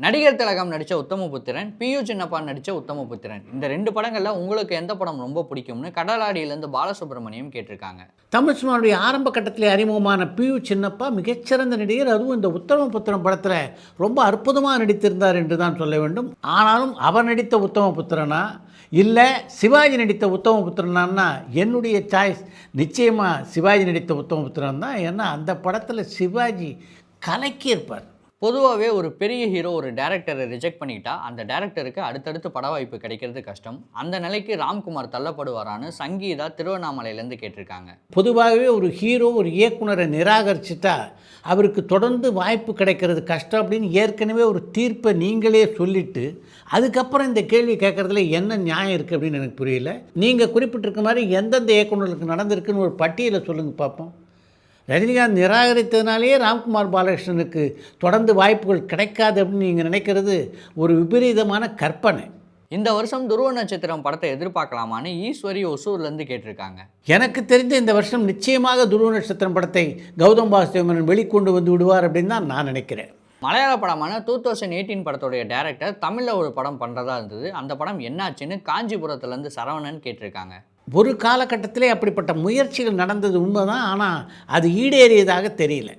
நடிகர் திலகம் நடித்த உத்தமபுத்திரன், பியு சின்னப்பா நடித்த உத்தமபுத்திரன் இந்த 2 படங்களில் உங்களுக்கு எந்த படம் ரொம்ப பிடிக்கும்னு கடலாடியிலேருந்து பாலசுப்ரமணியம் கேட்டிருக்காங்க. தமிழ் சினிமாவுடைய ஆரம்ப கட்டத்திலே அறிமுகமான பியு சின்னப்பா மிகச்சிறந்த நடிகர். அதுவும் இந்த உத்தமபுத்திரன் படத்தில் ரொம்ப அற்புதமாக நடித்திருந்தார் என்று தான் சொல்ல வேண்டும். ஆனாலும் அவர் நடித்த உத்தமபுத்திரனா இல்லை சிவாஜி நடித்த உத்தமபுத்திரனான்னா என்னுடைய சாய்ஸ் நிச்சயமாக சிவாஜி நடித்த உத்தமபுத்திரன் தான். ஏன்னா அந்த படத்தில் சிவாஜி கலக்கியிருப்பார். பொதுவாகவே ஒரு பெரிய ஹீரோ ஒரு டேரக்டரை ரிஜெக்ட் பண்ணிட்டா அந்த டேரக்டருக்கு அடுத்தடுத்து பட வாய்ப்பு கிடைக்கிறது கஷ்டம். அந்த நிலைக்கு ராம்குமார் தள்ளப்படுவாரான்னு சங்கீதா திருவண்ணாமலையிலேருந்து கேட்டிருக்காங்க. பொதுவாகவே ஒரு ஹீரோ ஒரு இயக்குனரை நிராகரிச்சிட்டா அவருக்கு தொடர்ந்து வாய்ப்பு கிடைக்கிறது கஷ்டம் அப்படின்னு ஏற்கனவே ஒரு தீர்ப்பை நீங்களே சொல்லிவிட்டு அதுக்கப்புறம் இந்த கேள்வி கேட்குறதுல என்ன நியாயம் இருக்குது அப்படின்னு எனக்கு புரியல. நீங்கள் குறிப்பிட்டிருக்க மாதிரி எந்தெந்த இயக்குனருக்கு நடந்திருக்குன்னு ஒரு பட்டியலை சொல்லுங்கள் பார்ப்போம். ரஜினிகாந்த் நிராகரித்ததுனாலேயே ராம்குமார் பாலகிருஷ்ணனுக்கு தொடர்ந்து வாய்ப்புகள் கிடைக்காது அப்படின்னு நீங்கள் நினைக்கிறது ஒரு விபரீதமான கற்பனை. இந்த வருஷம் துருவ நட்சத்திரம் படத்தை எதிர்பார்க்கலாமான்னு ஈஸ்வரி ஒசூர்லேருந்து கேட்டிருக்காங்க. எனக்கு தெரிஞ்ச இந்த வருஷம் நிச்சயமாக துருவ நட்சத்திரம் படத்தை கௌதம் வாசுதேவன் வெளிக்கொண்டு வந்து விடுவார் அப்படின்னு தான் நான் நினைக்கிறேன். மலையாள படமான 2018 படத்துடைய டேரக்டர் தமிழில் ஒரு படம் பண்ணுறதா இருந்தது. அந்த படம் என்னாச்சுன்னு காஞ்சிபுரத்துலேருந்து சரவணன் கேட்டிருக்காங்க. ஒரு காலகட்டத்திலே அப்படிப்பட்ட முயற்சிகள் நடந்தது உண்மைதான். ஆனால் அது ஈடேறியதாக தெரியல.